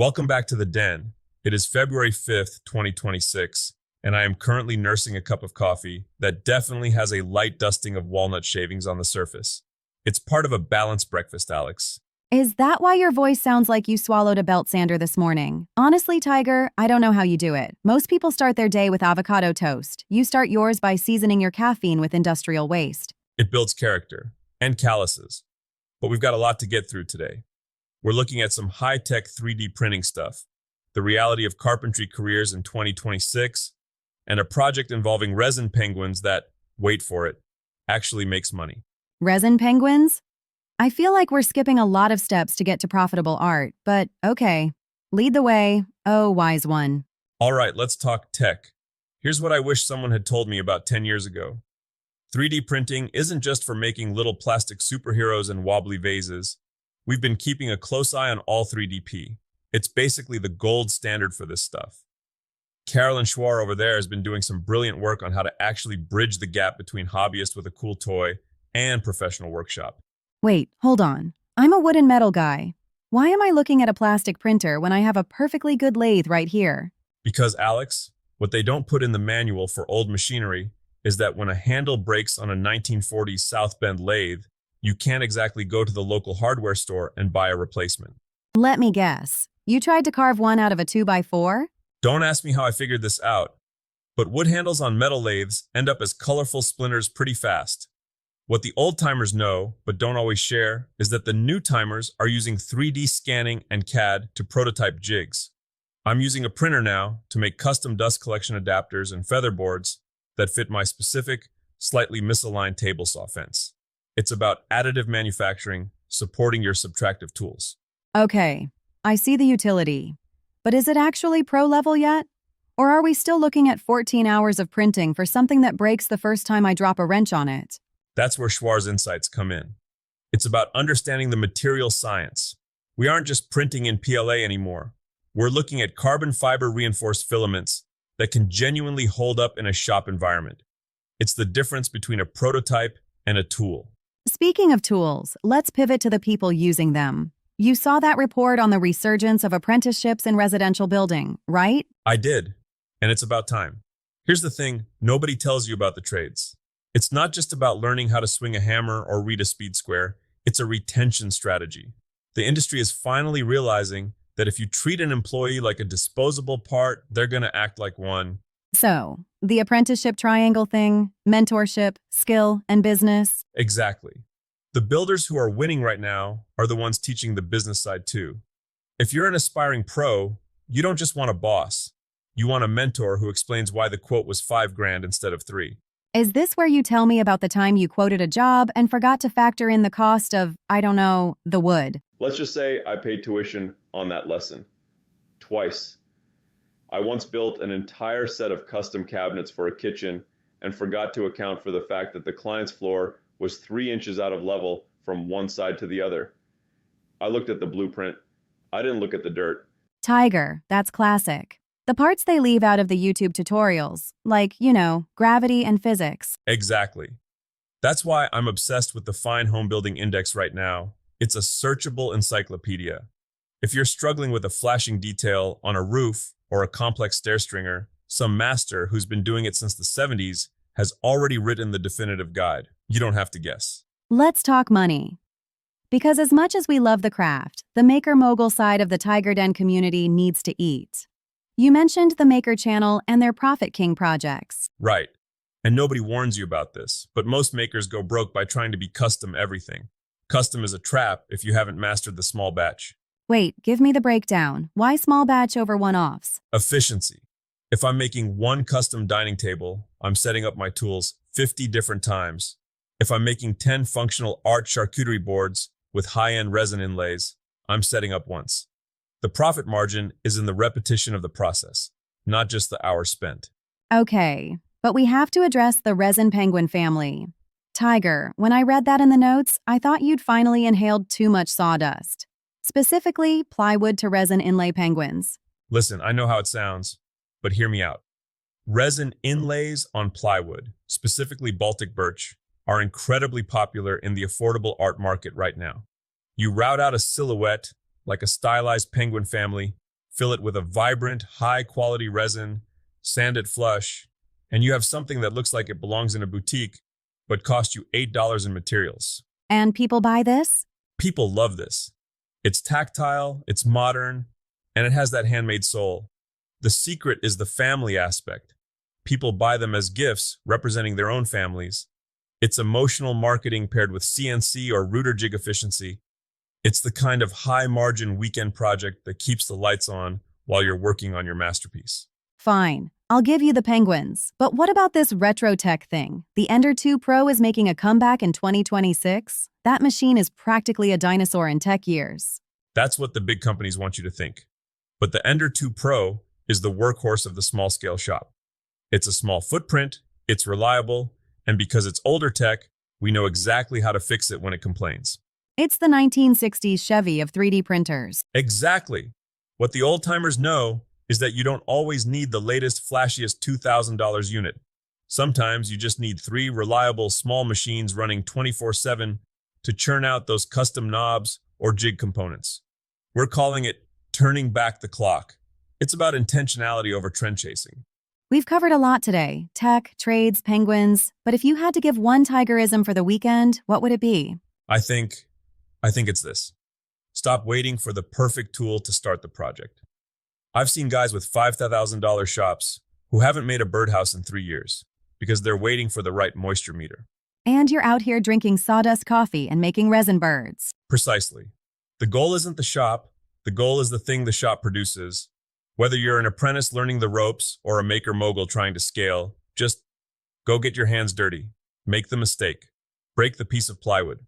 Welcome back to the Den. It is February 5th, 2026, and I am currently nursing a cup of coffee that definitely has a light dusting of walnut shavings on the surface. It's part of a balanced breakfast, Alex. Is that why your voice sounds like you swallowed a belt sander this morning? Honestly, Tiger, I don't know how you do it. Most people start their day with avocado toast. You start yours by seasoning your caffeine with industrial waste. It builds character and calluses. But we've got a lot to get through today. We're looking at some high-tech 3D printing stuff, the reality of carpentry careers in 2026, and a project involving resin penguins that, wait for it, actually makes money. Resin penguins? I feel like we're skipping a lot of steps to get to profitable art, but okay. Lead the way, oh wise one. All right, let's talk tech. Here's what I wish someone had told me about 10 years ago. 3D printing isn't just for making little plastic superheroes and wobbly vases. We've been keeping a close eye on all 3DP. It's basically the gold standard for this stuff. Carolyn Schwar over there has been doing some brilliant work on how to actually bridge the gap between hobbyist with a cool toy and professional workshop. Wait, hold on. I'm a wood and metal guy. Why am I looking at a plastic printer when I have a perfectly good lathe right here? Because, Alex, what they don't put in the manual for old machinery is that when a handle breaks on a 1940s South Bend lathe, you can't exactly go to the local hardware store and buy a replacement. Let me guess. You tried to carve one out of a 2x4? Don't ask me how I figured this out, but wood handles on metal lathes end up as colorful splinters pretty fast. What the old-timers know, but don't always share, is that the new-timers are using 3D scanning and CAD to prototype jigs. I'm using a printer now to make custom dust collection adapters and featherboards that fit my specific, slightly misaligned table saw fence. It's about additive manufacturing, supporting your subtractive tools. Okay, I see the utility. But is it actually pro level yet? Or are we still looking at 14 hours of printing for something that breaks the first time I drop a wrench on it? That's where Schwar's insights come in. It's about understanding the material science. We aren't just printing in PLA anymore. We're looking at carbon fiber reinforced filaments that can genuinely hold up in a shop environment. It's the difference between a prototype and a tool. Speaking of tools, let's pivot to the people using them. You saw that report on the resurgence of apprenticeships in residential building, right? I did, and it's about time. Here's the thing, nobody tells you about the trades. It's not just about learning how to swing a hammer or read a speed square, it's a retention strategy. The industry is finally realizing that if you treat an employee like a disposable part, they're going to act like one. So, the apprenticeship triangle thing, mentorship, skill, and business. Exactly. The builders who are winning right now are the ones teaching the business side too. If you're an aspiring pro, you don't just want a boss. You want a mentor who explains why the quote was $5,000 instead of 3. Is this where you tell me about the time you quoted a job and forgot to factor in the cost of, I don't know, the wood? Let's just say I paid tuition on that lesson. Twice. I once built an entire set of custom cabinets for a kitchen and forgot to account for the fact that the client's floor was 3 inches out of level from one side to the other. I looked at the blueprint. I didn't look at the dirt. Tiger, that's classic. The parts they leave out of the YouTube tutorials, like, gravity and physics. Exactly. That's why I'm obsessed with the Fine Home Building Index right now. It's a searchable encyclopedia. If you're struggling with a flashing detail on a roof or a complex stair stringer, some master who's been doing it since the 70s has already written the definitive guide. You don't have to guess. Let's talk money. Because as much as we love the craft, the maker mogul side of the TigerDen community needs to eat. You mentioned the Maker Channel and their Profit King projects. Right. And nobody warns you about this, but most makers go broke by trying to be custom everything. Custom is a trap if you haven't mastered the small batch. Wait, give me the breakdown. Why small batch over one-offs? Efficiency. If I'm making one custom dining table, I'm setting up my tools 50 different times. If I'm making 10 functional art charcuterie boards with high-end resin inlays, I'm setting up once. The profit margin is in the repetition of the process, not just the hours spent. Okay, but we have to address the resin penguin family. Tiger, when I read that in the notes, I thought you'd finally inhaled too much sawdust. Specifically, plywood to resin inlay penguins. Listen, I know how it sounds, but hear me out. Resin inlays on plywood, specifically Baltic birch, are incredibly popular in the affordable art market right now. You route out a silhouette, like a stylized penguin family, fill it with a vibrant, high-quality resin, sand it flush, and you have something that looks like it belongs in a boutique, but costs you $8 in materials. And people buy this? People love this. It's tactile, it's modern, and it has that handmade soul. The secret is the family aspect. People buy them as gifts representing their own families. It's emotional marketing paired with CNC or router jig efficiency. It's the kind of high-margin weekend project that keeps the lights on while you're working on your masterpiece. Fine, I'll give you the penguins. But what about this retro tech thing? The Ender 2 Pro is making a comeback in 2026? That machine is practically a dinosaur in tech years. That's what the big companies want you to think. But the Ender 2 Pro is the workhorse of the small-scale shop. It's a small footprint, it's reliable, and because it's older tech, we know exactly how to fix it when it complains. It's the 1960s Chevy of 3D printers. Exactly. What the old-timers know is that you don't always need the latest, flashiest $2,000 unit. Sometimes you just need 3 reliable small machines running 24/7 to churn out those custom knobs or jig components. We're calling it turning back the clock. It's about intentionality over trend chasing. We've covered a lot today: tech, trades, penguins. But if you had to give one Tigerism for the weekend, what would it be? I think it's this. Stop waiting for the perfect tool to start the project. I've seen guys with $5,000 shops who haven't made a birdhouse in 3 years because they're waiting for the right moisture meter. And you're out here drinking sawdust coffee and making resin birds. Precisely. The goal isn't the shop. The goal is the thing the shop produces. Whether you're an apprentice learning the ropes or a maker mogul trying to scale, just go get your hands dirty. Make the mistake. Break the piece of plywood.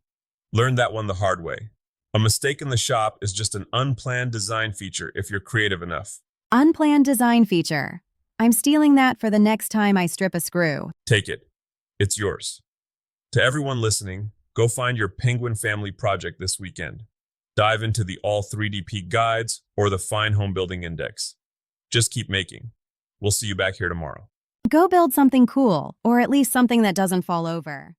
Learn that one the hard way. A mistake in the shop is just an unplanned design feature if you're creative enough. Unplanned design feature. I'm stealing that for the next time I strip a screw. Take it. It's yours. To everyone listening, go find your Penguin Family project this weekend. Dive into the All 3D Peak guides or the Fine Home Building Index. Just keep making. We'll see you back here tomorrow. Go build something cool, or at least something that doesn't fall over.